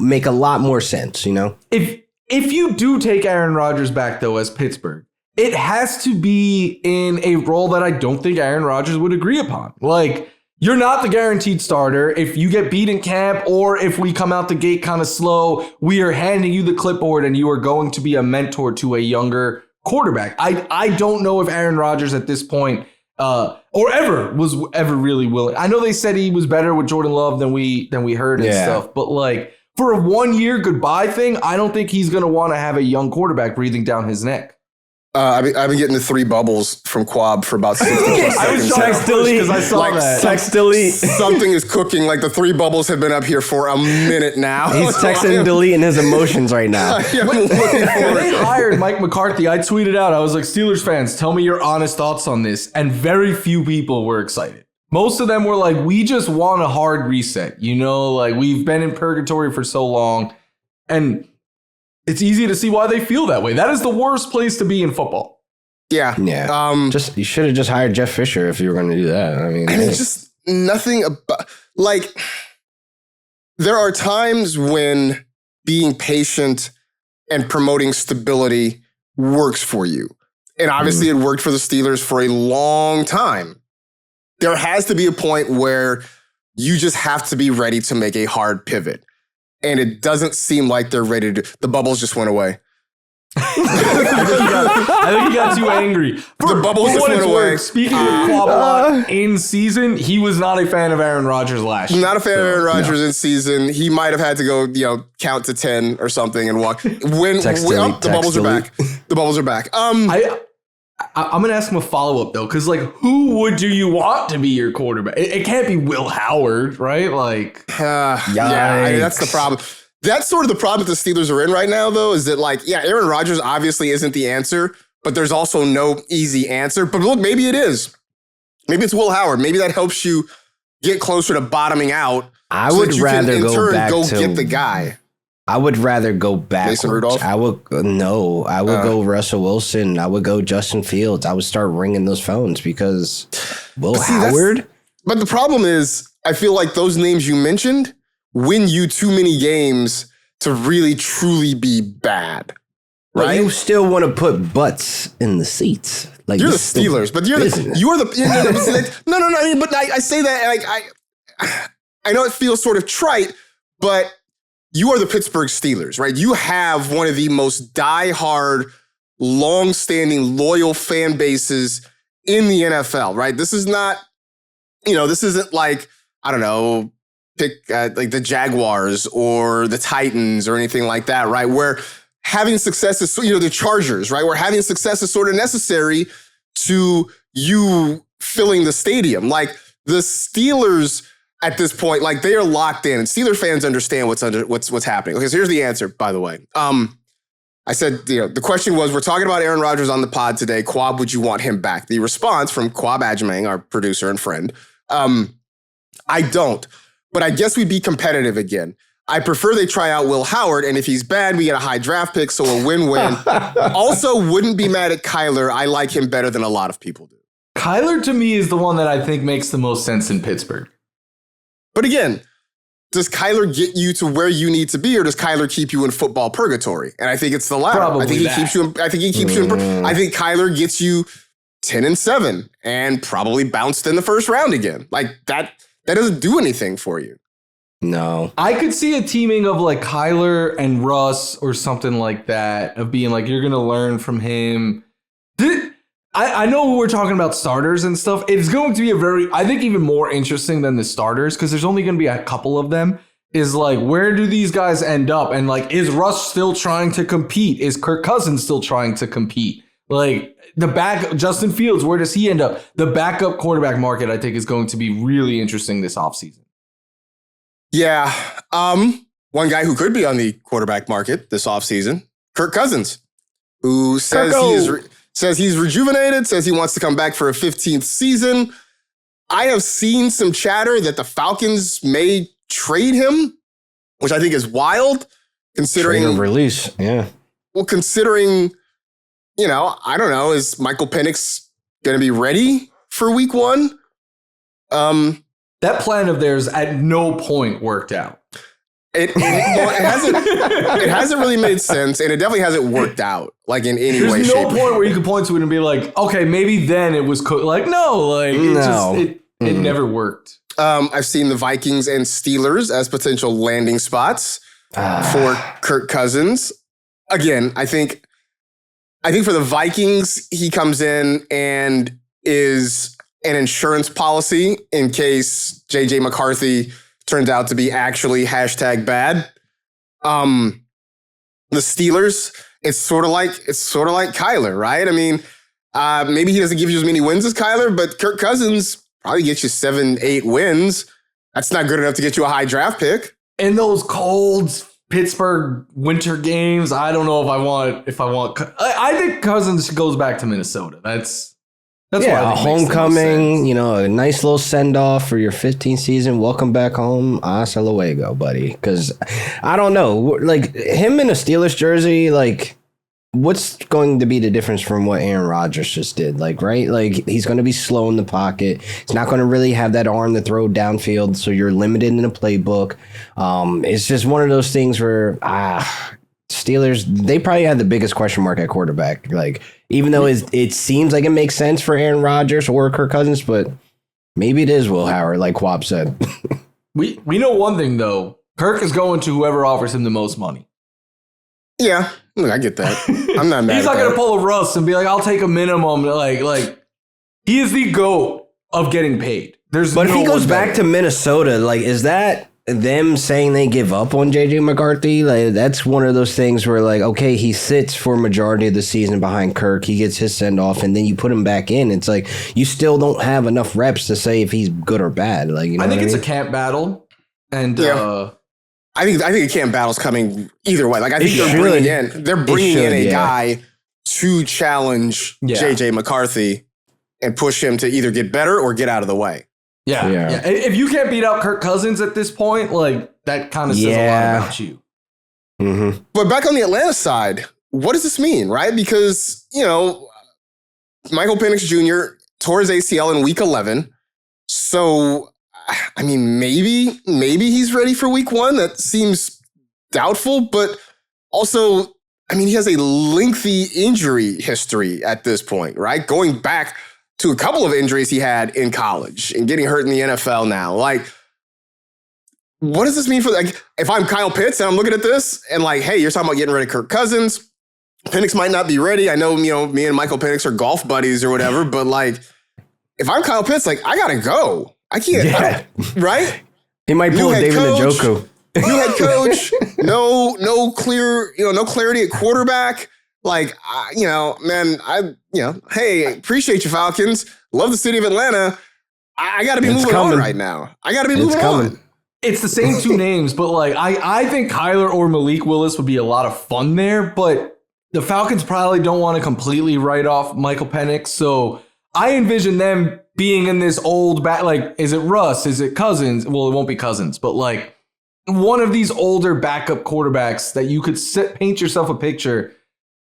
make a lot more sense, If you do take Aaron Rodgers back, though, as Pittsburgh, it has to be in a role that I don't think Aaron Rodgers would agree upon. Like, you're not the guaranteed starter. If you get beat in camp or if we come out the gate kind of slow, we are handing you the clipboard and you are going to be a mentor to a younger quarterback. I don't know if Aaron Rodgers at this point or ever was really willing. I know they said he was better with Jordan Love than we heard and stuff, but like, for a 1-year goodbye thing, I don't think he's going to want to have a young quarterback breathing down his neck. I've been getting the 3 bubbles from Quab for about 60 seconds. I was text delete because I saw that. Text delete. Something is cooking. Like, the 3 bubbles have been up here for a minute now. He's texting and deleting his emotions right now. When they hired Mike McCarthy, I tweeted out, I was like, Steelers fans, tell me your honest thoughts on this. And very few people were excited. Most of them were like, we just want a hard reset. Like, we've been in purgatory for so long. And it's easy to see why they feel that way. That is the worst place to be in football. Yeah. You should have just hired Jeff Fisher if you were going to do that. I mean, just nothing about, like, there are times when being patient and promoting stability works for you. And obviously it worked for the Steelers for a long time. There has to be a point where You just have to be ready to make a hard pivot. And it doesn't seem like they're ready to. The bubbles just went away. I think he got too angry. The bubbles just went away. Speaking of Quablon in season, he was not a fan of Aaron Rodgers last year. Not a fan of Aaron Rodgers in season. He might have had to go, count to 10 or something and walk. The bubbles are back. The bubbles are back. I'm going to ask him a follow-up, though, because, who do you want to be your quarterback? It can't be Will Howard, right? That's the problem. That's sort of the problem that the Steelers are in right now, though, is that, Aaron Rodgers obviously isn't the answer, but there's also no easy answer. But look, maybe it is. Maybe it's Will Howard. Maybe that helps you get closer to bottoming out. I would rather go get the guy. I would rather go backwards. Mason Rudolph? I would go Russell Wilson. I would go Justin Fields. I would start ringing those phones because Howard. But the problem is, I feel like those names you mentioned win you too many games to really truly be bad. Right? But you still want to put butts in the seats. You're the Steelers, but you're the no. But I say that I know it feels sort of trite, but you are the Pittsburgh Steelers, right? You have one of the most diehard, long-standing, loyal fan bases in the NFL, right? This is not, this isn't pick the Jaguars or the Titans or anything like that, right? Where having success is, the Chargers, right? Where having success is sort of necessary to you filling the stadium. The Steelers at this point, they are locked in, and Steelers fans understand what's happening. Okay, so here's the answer, by the way. I said, the question was, we're talking about Aaron Rodgers on the pod today. Quab, would you want him back? The response from Quab Ajamang, our producer and friend, I don't, but I guess we'd be competitive again. I prefer they try out Will Howard, and if he's bad, we get a high draft pick, so a win-win. Also, wouldn't be mad at Kyler. I like him better than a lot of people do. Kyler, to me, is the one that I think makes the most sense in Pittsburgh. But again, does Kyler get you to where you need to be, or does Kyler keep you in football purgatory? And I think it's the latter. Probably I think he keeps you. I think he keeps you. I think Kyler gets you 10-7 and probably bounced in the first round again. That doesn't do anything for you. No, I could see a teaming of Kyler and Russ or something like that, of being you're going to learn from him. I know we're talking about starters and stuff. It's going to be I think even more interesting than the starters, because there's only going to be a couple of them, is where do these guys end up? And is Russ still trying to compete? Is Kirk Cousins still trying to compete? Justin Fields, where does he end up? The backup quarterback market, I think, is going to be really interesting this offseason. Yeah. One guy who could be on the quarterback market this offseason, Kirk Cousins, who says he's rejuvenated, says he wants to come back for a 15th season. I have seen some chatter that the Falcons may trade him, which I think is wild, considering trade or release. Yeah. Well, considering, I don't know, is Michael Penix going to be ready for week 1? That plan of theirs at no point worked out. It hasn't really made sense, and it definitely hasn't worked out in any way. There's no point where you could point to it and be okay, maybe then it was it never worked. I've seen the Vikings and Steelers as potential landing spots for Kirk Cousins. Again, I think for the Vikings, he comes in and is an insurance policy in case JJ McCarthy turns out to be actually #bad. The Steelers, it's sort of like Kyler, right? I mean, maybe he doesn't give you as many wins as Kyler, but Kirk Cousins probably gets you 7-8 wins. That's not good enough to get you a high draft pick. In those cold Pittsburgh winter games, I don't know if I want. I think Cousins goes back to Minnesota. That's a homecoming, a nice little send-off for your 15th season. Welcome back home. Hasta luego, buddy. Because I don't know, him in a Steelers jersey, what's going to be the difference from what Aaron Rodgers just did? Right? He's going to be slow in the pocket. He's not going to really have that arm to throw downfield, so you're limited in the playbook. It's just one of those things where, Steelers, they probably had the biggest question mark at quarterback. Even though it seems like it makes sense for Aaron Rodgers or Kirk Cousins, but maybe it is Will Howard, like Quab said. We know one thing, though. Kirk is going to whoever offers him the most money. Yeah, look, I get that. I'm not mad. He's not going to pull a Russ and be like, I'll take a minimum. Like he is the GOAT of getting paid. But if he goes back to Minnesota, like, is that them saying they give up on JJ McCarthy? Like, that's one of those things where, like, okay, he sits for a majority of the season behind Kirk. He gets his send off, and then you put him back in. It's like you still don't have enough reps to say if he's good or bad. Like, you know, I think it's a camp battle, and I think a camp battle's coming either way. Like, I think they're bringing in a guy to challenge JJ McCarthy and push him to either get better or get out of the way. Yeah. If you can't beat out Kirk Cousins at this point, like, that kind of says a lot about you. Mm-hmm. But back on the Atlanta side, what does this mean, right? Because, you know, Michael Penix Jr. tore his ACL in week 11. So, I mean, maybe he's ready for week 1. That seems doubtful, but also, I mean, he has a lengthy injury history at this point, right? Going back to a couple of injuries he had in college and getting hurt in the NFL now. Like, what does this mean for, like, if I'm Kyle Pitts and I'm looking at this and like, hey, you're talking about getting rid of Kirk Cousins. Penix might not be ready. I know, you know, me and Michael Penix are golf buddies or whatever, but like, if I'm Kyle Pitts, like, I gotta go. I can't, right? He might pull a David Njoku. New head coach, no clarity at quarterback. Like, hey, appreciate you, Falcons. Love the city of Atlanta. I got to be moving on right now. On. It's the same two names, but like, I think Kyler or Malik Willis would be a lot of fun there, but the Falcons probably don't want to completely write off Michael Penix. So I envision them being in this old like, is it Russ? Is it Cousins? Well, it won't be Cousins, but like one of these older backup quarterbacks that you could paint yourself a picture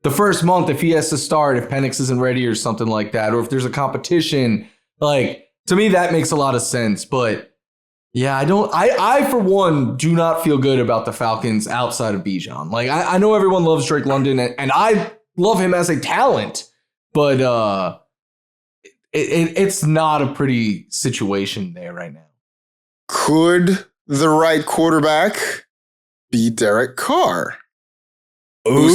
the first month if he has to start, if Penix isn't ready or something like that, or if there's a competition. Like, to me, that makes a lot of sense. But yeah, I for one, do not feel good about the Falcons outside of Bijan. Like, I know everyone loves Drake London, and I love him as a talent, but it's not a pretty situation there right now. Could the right quarterback be Derek Carr? Who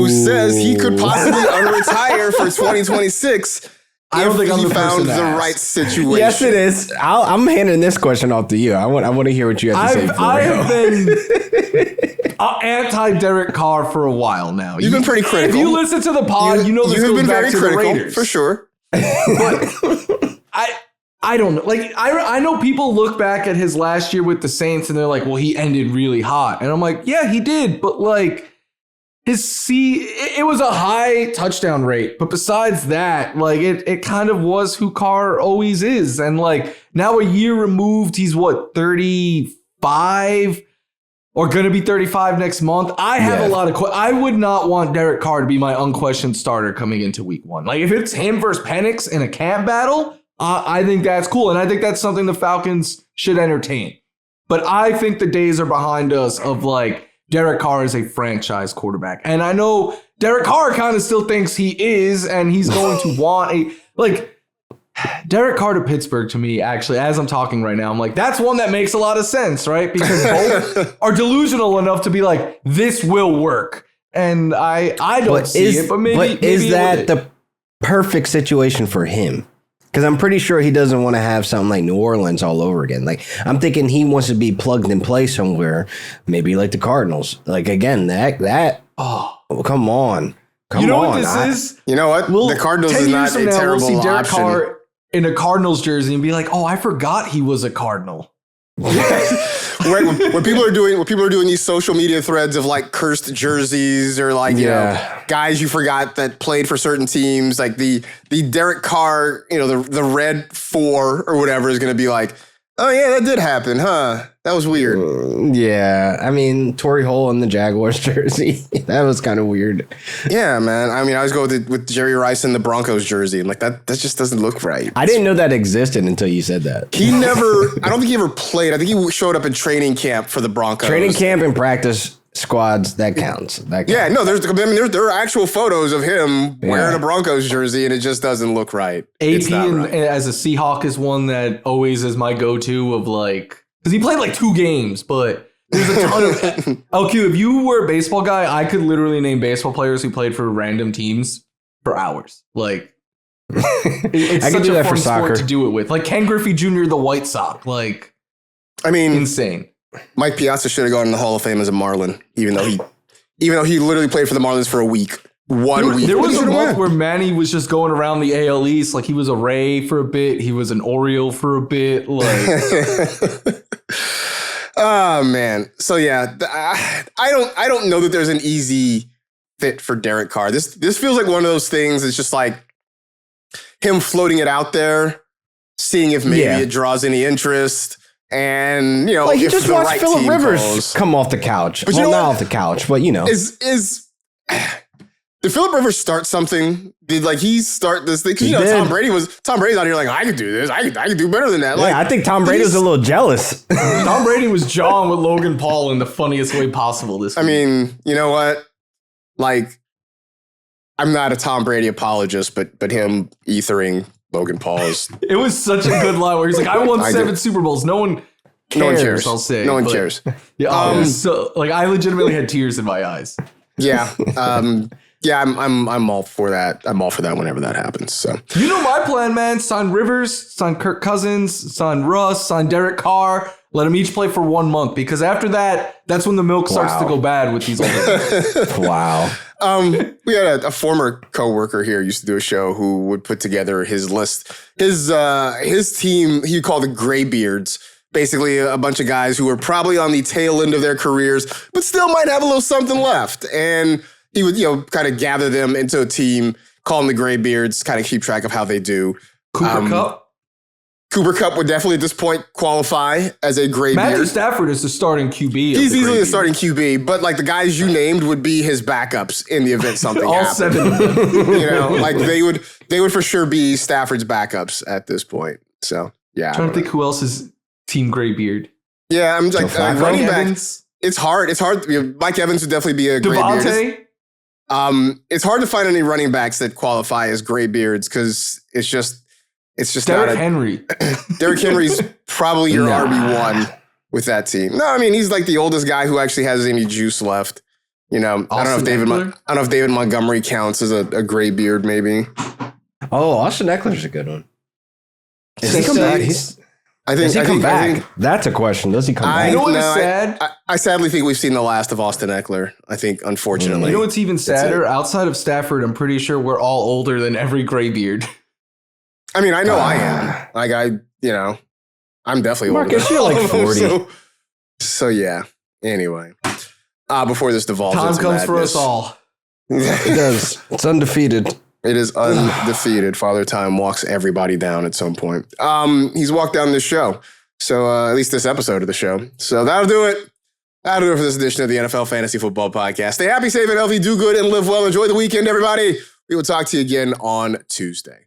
says he could possibly unretire for 2026 I don't think he found the right situation? Yes, it is. I'm handing this question off to you. I want to hear what you have to say. I have been anti-Derek Carr for a while now. You've been pretty critical. If you listen to the pod, you know this goes back to the Raiders. For sure. But I don't know. Like, I know people look back at his last year with the Saints and they're like, well, he ended really hot. And I'm like, yeah, he did. But like, it was a high touchdown rate. But besides that, like, it kind of was who Carr always is. And like, now a year removed, he's what, 35 or going to be 35 next month. I have a lot of I would not want Derek Carr to be my unquestioned starter coming into week 1. Like, if it's him versus Penix in a camp battle, I think that's cool. And I think that's something the Falcons should entertain. But I think the days are behind us of like, Derek Carr is a franchise quarterback. And I know Derek Carr kind of still thinks he is, and he's going to want Derek Carr to Pittsburgh, to me, actually, as I'm talking right now, I'm like, that's one that makes a lot of sense, right? Because both are delusional enough to be like, this will work. And I don't see it, but maybe is that the perfect situation for him? Because I'm pretty sure he doesn't want to have something like New Orleans all over again. Like, I'm thinking he wants to be plugged and play somewhere, maybe like the Cardinals. Like, again, come on. You know what this is? You know what? The Cardinals is not a terrible option. We'll see Derek Carr in a Cardinals jersey and be like, oh, I forgot he was a Cardinal. when people are doing these social media threads of like cursed jerseys or like you know guys you forgot that played for certain teams, like the Derek Carr, you know, the red 4 or whatever is going to be like, oh yeah, that did happen, huh? That was weird. Yeah, I mean, Torrey Hole in the Jaguars jersey, that was kind of weird. Yeah, man. I mean, I was going with Jerry Rice in the Broncos jersey. I'm like, that just doesn't look right. I didn't know that existed until you said that. I don't think he ever played. I think he showed up in training camp for the Broncos. Training camp and practice squads, that counts. Yeah, no, there are actual photos of him wearing a Broncos jersey, and it just doesn't look right. AP as a Seahawk is one that always is my go-to of like, Because he played like 2 games, but there's a ton of LQ. If you were a baseball guy, I could literally name baseball players who played for random teams for hours. Like, it's such a fun sport to do it with. Like Ken Griffey Jr., the White Sox. Like, I mean, insane. Mike Piazza should have gone in the Hall of Fame as a Marlin, even though he literally played for the Marlins for a week. One week. There was a month where Manny was just going around the AL East. Like, he was a Ray for a bit. He was an Oriole for a bit. Like, oh man. So yeah, I don't know that there's an easy fit for Derek Carr. This feels like one of those things. It's just like him floating it out there, seeing if maybe it draws any interest. And, you know, like, he just watched Phillip Rivers come off the couch. But not off the couch, but, you know. Did Phillip Rivers start something? Did he start this thing? Because, you know, Tom Brady's out here like, I could do this. I could do better than that. Yeah, I think Tom Brady was a little jealous. Tom Brady was jawing with Logan Paul in the funniest way possible this week. I mean, you know what? Like, I'm not a Tom Brady apologist, but him ethering Logan Paul is... It was such a good line where he's like, I won 7 Super Bowls. No one cares, I'll say. No one cares. Yeah, so, like, I legitimately had tears in my eyes. Yeah. Yeah, I'm all for that. I'm all for that whenever that happens. So, you know my plan, man. Sign Rivers, sign Kirk Cousins, sign Russ, sign Derek Carr. Let them each play for 1 month, because after that, that's when the milk starts to go bad with these older. Wow. We had a former coworker here used to do a show who would put together his list. His team he called the Graybeards. Basically, a bunch of guys who were probably on the tail end of their careers, but still might have a little something left. And he would, kind of gather them into a team, call them the Graybeards, kind of keep track of how they do. Cooper Kupp? Cooper Kupp would definitely at this point qualify as a Graybeard. Matthew Stafford is the starting QB. He's easily the starting QB, but like the guys you named would be his backups in the event something happened. All 7 of them. Like they would for sure be Stafford's backups at this point. So yeah. I'm trying to think who else is Team Graybeard. Yeah, I'm like running backs. It's hard. Mike Evans would definitely be a Graybeard. It's hard to find any running backs that qualify as Graybeards because it's just Derrick Henry. Derrick Henry's probably your RB1 with that team. No, I mean he's like the oldest guy who actually has any juice left. You know, I don't know if David Montgomery counts as a Graybeard. Maybe. Oh, Austin Eckler's a good one. Does he come back? Does he come back? That's a question. Does he come back? You know what's sad? I sadly think we've seen the last of Austin Eckler. I think, unfortunately. You know what's even sadder? Outside of Stafford, I'm pretty sure we're all older than every Graybeard. I mean, I know I am. Like, I'm definitely older. Marcus, you're like 40. So yeah. Anyway. Before this devolves Time into comes madness. for us all. It does. It's undefeated. It is undefeated. Father Time walks everybody down at some point. He's walked down this show. So at least this episode of the show. So that'll do it. That'll do it for this edition of the NFL Fantasy Football Podcast. Stay happy, safe, and healthy. Do good and live well. Enjoy the weekend, everybody. We will talk to you again on Tuesday.